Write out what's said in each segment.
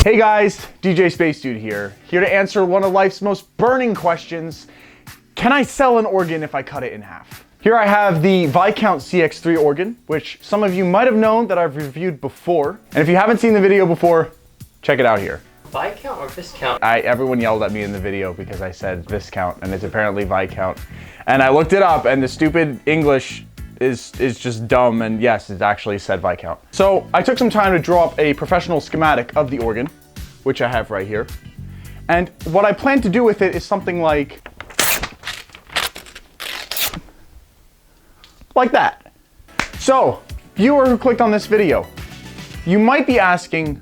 Hey guys, DJ Space Dude here to answer one of life's most burning questions. Can I sell an organ if I cut it in half? Here I have the Viscount CX3 organ, which some of you might have known that I've reviewed before. And if you haven't seen the video before, check it out here. Viscount or Viscount? Everyone yelled at me in the video because I said Viscount and it's apparently Viscount. And I looked it up and the stupid English is just dumb, and yes, it actually said Viscount. So I took some time to draw up a professional schematic of the organ, which I have right here. And what I plan to do with it is something like that. So, viewer who clicked on this video, you might be asking,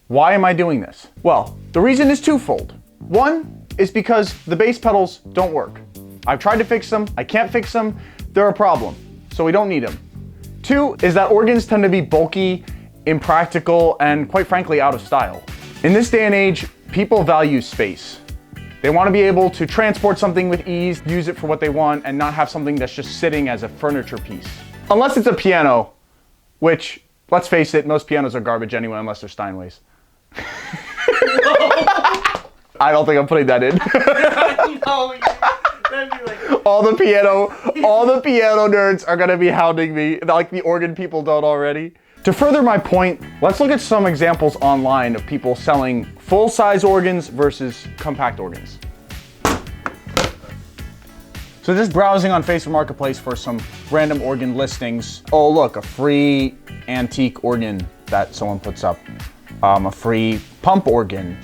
why am I doing this? Well, the reason is twofold. One is because the bass pedals don't work. I've tried to fix them, I can't fix them, they're a problem, so we don't need them. Two is that organs tend to be bulky, impractical, and quite frankly, out of style. In this day and age, people value space. They want to be able to transport something with ease, use it for what they want, and not have something that's just sitting as a furniture piece. Unless it's a piano, which, let's face it, most pianos are garbage anyway, unless they're Steinways. I don't think I'm putting that in. No, that'd be like... all the piano nerds are gonna be hounding me, like the organ people don't already. To further my point, let's look at some examples online of people selling full-size organs versus compact organs. So just browsing on Facebook Marketplace for some random organ listings. Oh look, a free antique organ that someone puts up. A free pump organ.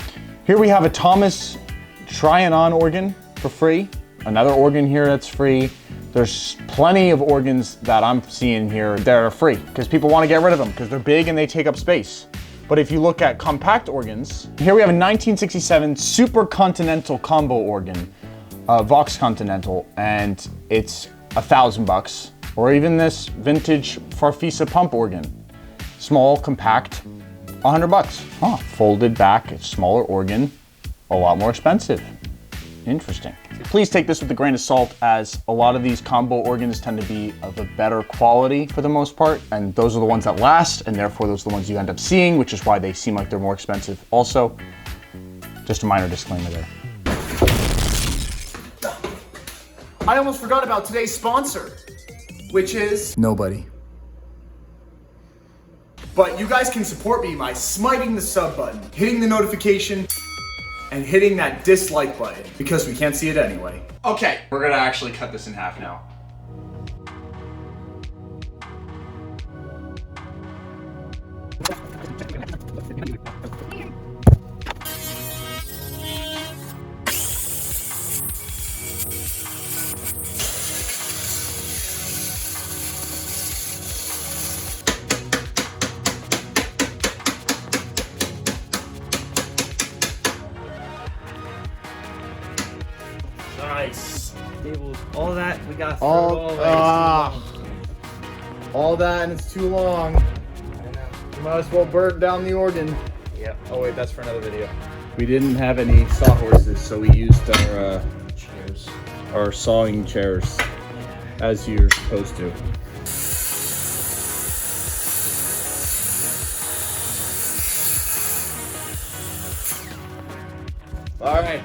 Here we have a Thomas Trianon organ for free. Another organ here that's free. There's plenty of organs that I'm seeing here that are free because people want to get rid of them because they're big and they take up space. But if you look at compact organs, here we have a 1967 Super Continental combo organ, Vox Continental, and it's $1,000. Or even this vintage Farfisa pump organ, small, compact, $100. Huh, folded back, it's smaller organ, a lot more expensive. Interesting. Please take this with a grain of salt, as a lot of these combo organs tend to be of a better quality for the most part, and those are the ones that last, and therefore those are the ones you end up seeing, which is why they seem like they're more expensive. Also, just a minor disclaimer there. I almost forgot about today's sponsor, which is Nobody. But you guys can support me by smiting the sub button, hitting the notification, and hitting that dislike button, because we can't see it anyway. Okay, we're gonna actually cut this in half now. Nice. Cables, all that, we got through All that and it's too long. I know. You might as well burn down the organ. Yep. Oh wait, that's for another video. We didn't have any sawhorses, so we used Cheers. our sawing chairs, as you're supposed to. All right.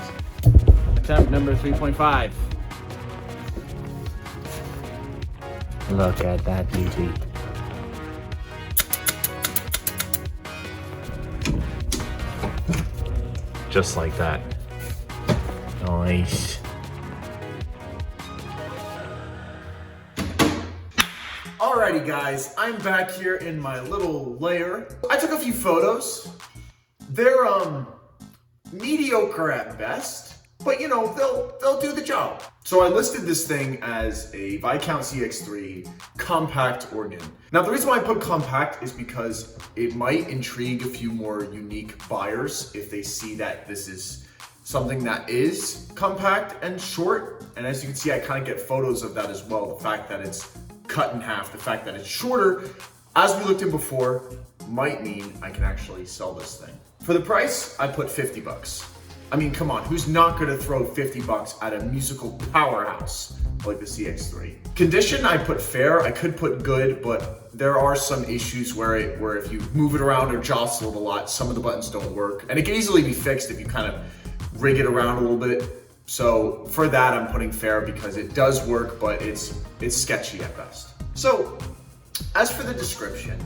Attempt number 3.5. Look at that beauty. Just like that. Nice. Alrighty guys, I'm back here in my little lair. I took a few photos. They're mediocre at best, but you know, they'll do the job. So I listed this thing as a Viscount CX3 compact organ. Now the reason why I put compact is because it might intrigue a few more unique buyers if they see that this is something that is compact and short. And as you can see, I kind of get photos of that as well. The fact that it's cut in half, the fact that it's shorter, as we looked in before, might mean I can actually sell this thing. For the price, I put 50 bucks. I mean, come on, who's not gonna throw 50 bucks at a musical powerhouse like the CX3. Condition, I put fair. I could put good, but there are some issues where if you move it around or jostle it a lot, some of the buttons don't work. And it can easily be fixed if you kind of rig it around a little bit. So for that, I'm putting fair because it does work, but it's sketchy at best. So as for the description,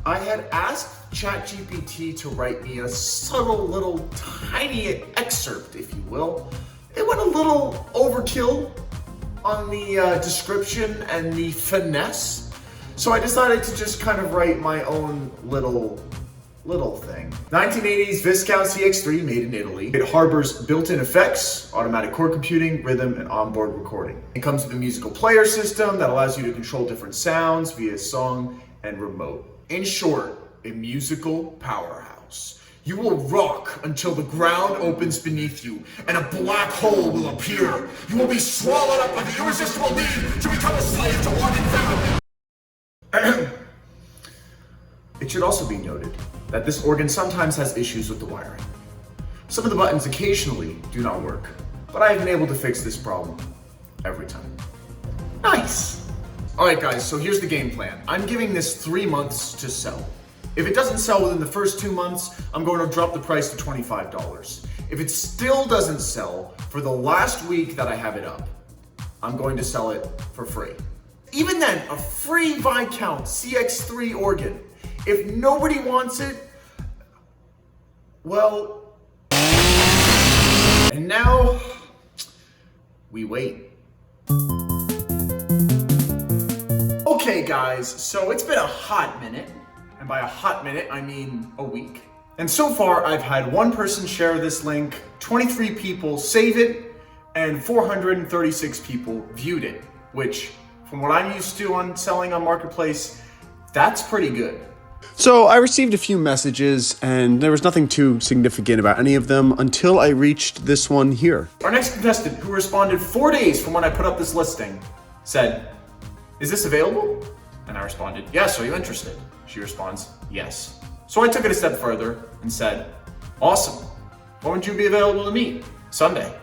I had asked ChatGPT to write me a subtle little tiny excerpt, if you will. It went a little overkill on the description and the finesse. So I decided to just kind of write my own little thing. 1980s Viscount CX3 made in Italy. It harbors built-in effects, automatic chord computing, rhythm, and onboard recording. It comes with a musical player system that allows you to control different sounds via song and remote. In short, a musical powerhouse. You will rock until the ground opens beneath you and a black hole will appear. You will be swallowed up by the irresistible need to become a slave to walking sound. It should also be noted that this organ sometimes has issues with the wiring. Some of the buttons occasionally do not work, but I have been able to fix this problem every time. Nice! Alright guys, so here's the game plan. I'm giving this 3 months to sell. If it doesn't sell within the first 2 months, I'm going to drop the price to $25. If it still doesn't sell for the last week that I have it up, I'm going to sell it for free. Even then, a free Viscount CX3 organ. If nobody wants it, well, and now we wait. Okay guys, so it's been a hot minute, and by a hot minute I mean a week. And so far I've had one person share this link, 23 people save it, and 436 people viewed it, which from what I'm used to on selling on Marketplace, that's pretty good. So I received a few messages and there was nothing too significant about any of them until I reached this one here. Our next contestant, who responded 4 days from when I put up this listing, said, "Is this available?" And I responded, "Yes, are you interested?" She responds, "Yes." So I took it a step further and said, "Awesome. When would you be available to meet?" "Sunday."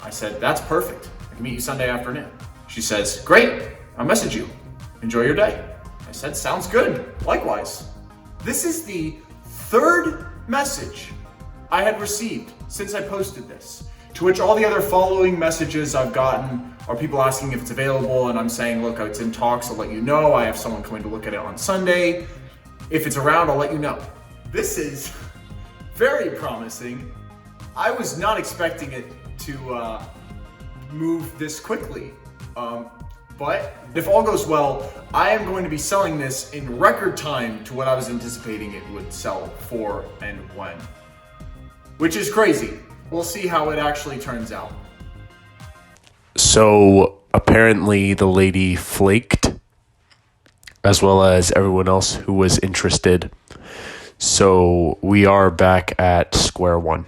I said, "That's perfect. I can meet you Sunday afternoon." She says, "Great. I'll message you. Enjoy your day." I said, "Sounds good. Likewise." This is the third message I had received since I posted this, to which all the other following messages I've gotten are people asking if it's available, and I'm saying, look, it's in talks, I'll let you know. I have someone coming to look at it on Sunday. If it's around, I'll let you know. This is very promising. I was not expecting it to move this quickly. But if all goes well, I am going to be selling this in record time to what I was anticipating it would sell for and when. Which is crazy. We'll see how it actually turns out. So apparently the lady flaked, as well as everyone else who was interested. So we are back at square one.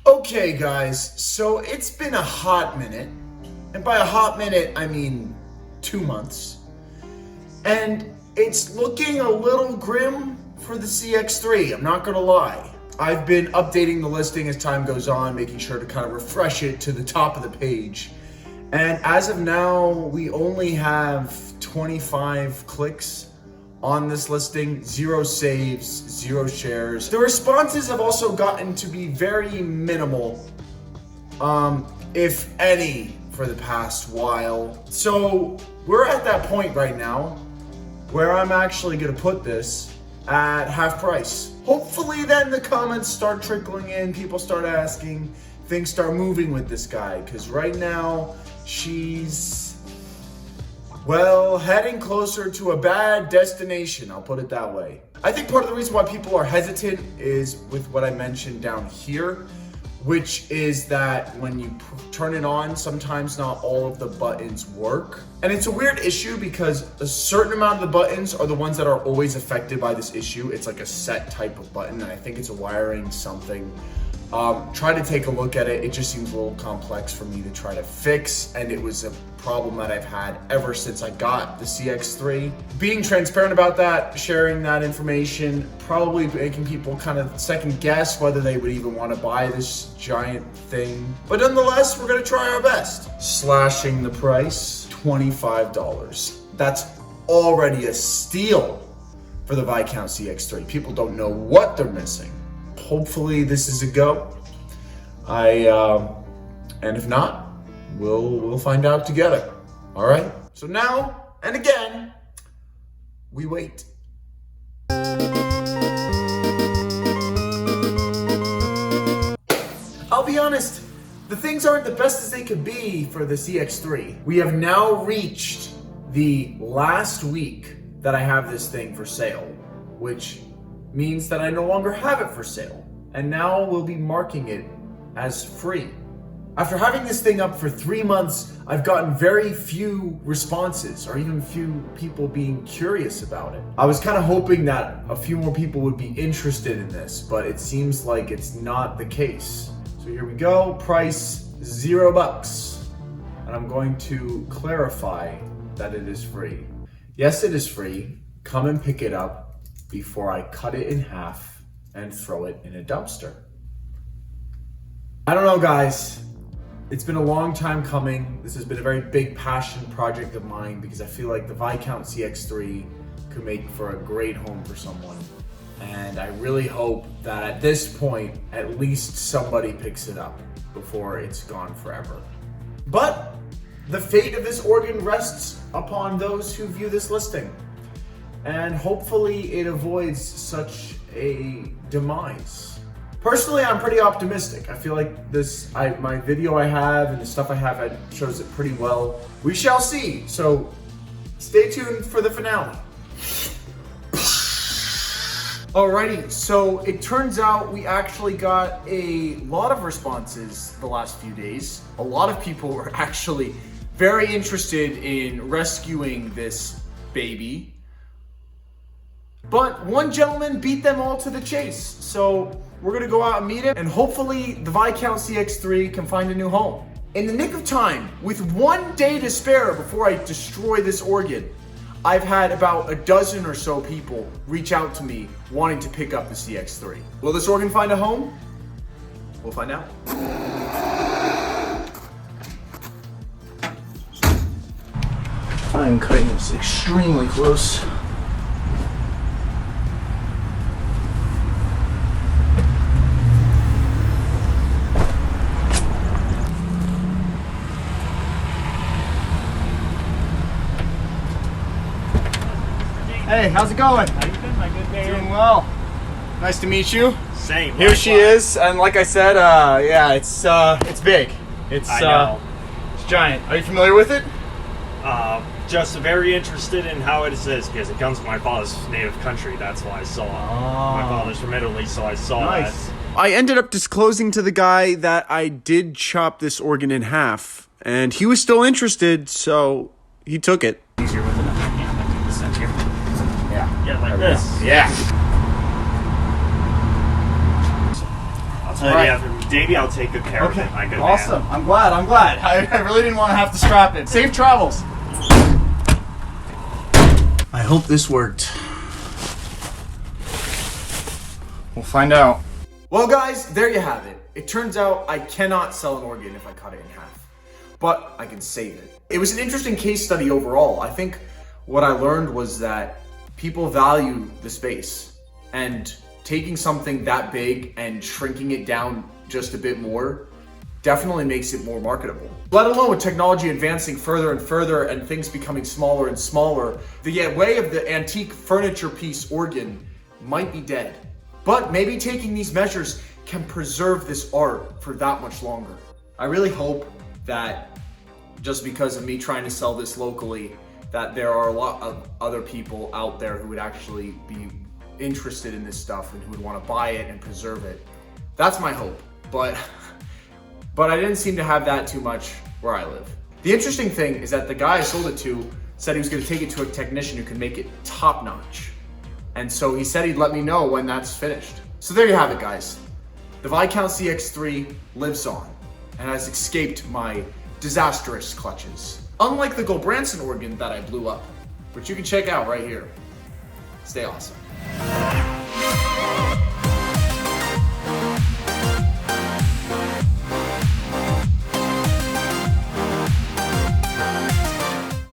Okay guys, so it's been a hot minute. And by a hot minute, I mean 2 months. And it's looking a little grim for the CX3, I'm not gonna lie. I've been updating the listing as time goes on, making sure to kind of refresh it to the top of the page. And as of now, we only have 25 clicks on this listing, 0 saves, 0 shares. The responses have also gotten to be very minimal, if any, for the past while. So we're at that point right now where I'm actually gonna put this at half price. Hopefully then the comments start trickling in, people start asking, things start moving with this guy, because right now she's, well, heading closer to a bad destination, I'll put it that way. I think part of the reason why people are hesitant is with what I mentioned down here, which is that when you turn it on, sometimes not all of the buttons work. And it's a weird issue because a certain amount of the buttons are the ones that are always affected by this issue. It's like a set type of button, and I think it's a wiring something. Tried to take a look at it. It just seems a little complex for me to try to fix, and it was a problem that I've had ever since I got the CX3. Being transparent about that, sharing that information, probably making people kind of second guess whether they would even want to buy this giant thing. But nonetheless, we're gonna try our best. Slashing the price, $25. That's already a steal for the Viscount CX3. People don't know what they're missing. Hopefully this is a go. And if not, we'll find out together. All right? So now, and again, we wait. I'll be honest, the things aren't the best as they could be for the CX3. We have now reached the last week that I have this thing for sale, which means that I no longer have it for sale. And now we'll be marking it as free. After having this thing up for 3 months, I've gotten very few responses or even few people being curious about it. I was kind of hoping that a few more people would be interested in this, but it seems like it's not the case. So here we go, price $0. And I'm going to clarify that it is free. Yes, it is free. Come and pick it up before I cut it in half and throw it in a dumpster. I don't know, guys. It's been a long time coming. This has been a very big passion project of mine because I feel like the Viscount CX3 could make for a great home for someone. And I really hope that at this point, at least somebody picks it up before it's gone forever. But the fate of this organ rests upon those who view this listing. And hopefully it avoids such a demise. Personally, I'm pretty optimistic. I feel like my video I have and the stuff I have shows it pretty well. We shall see. So stay tuned for the finale. Alrighty, so it turns out we actually got a lot of responses the last few days. A lot of people were actually very interested in rescuing this baby. But one gentleman beat them all to the chase. So we're gonna go out and meet him, and hopefully the Viscount CX3 can find a new home. In the nick of time, with 1 day to spare before I destroy this organ, I've had about a dozen or so people reach out to me wanting to pick up the CX3. Will this organ find a home? We'll find out. I'm cutting this extremely close. Hey, how's it going? How you been, my good man? Doing well. Nice to meet you. Same. Here she is, and like I said, yeah, it's big. I know. It's giant. Are you familiar with it? Just very interested in how it is because it comes from my father's native country. That's why I saw it. My father's from Italy, so I saw that. I ended up disclosing to the guy that I did chop this organ in half, and he was still interested, so he took it. Easier with another hand. I do this end here. Yeah, like this. Yeah. I'll tell you after. Davey, I'll take good care of it. My good Awesome. man. I'm glad. I really didn't want to have to strap it. Safe travels. I hope this worked. We'll find out. Well, guys, there you have it. It turns out I cannot sell an organ if I cut it in half, but I can save it. It was an interesting case study overall. I think what I learned was that people value the space, and taking something that big and shrinking it down just a bit more definitely makes it more marketable. Let alone with technology advancing further and further and things becoming smaller and smaller, the way of the antique furniture piece organ might be dead. But maybe taking these measures can preserve this art for that much longer. I really hope that just because of me trying to sell this locally, that there are a lot of other people out there who would actually be interested in this stuff and who would want to buy it and preserve it. That's my hope, but I didn't seem to have that too much where I live. The interesting thing is that the guy I sold it to said he was going to take it to a technician who could make it top notch. And so he said he'd let me know when that's finished. So there you have it, guys. the Viscount CX3 lives on and has escaped my disastrous clutches. Unlike the Gulbranson organ that I blew up, which you can check out right here. Stay awesome.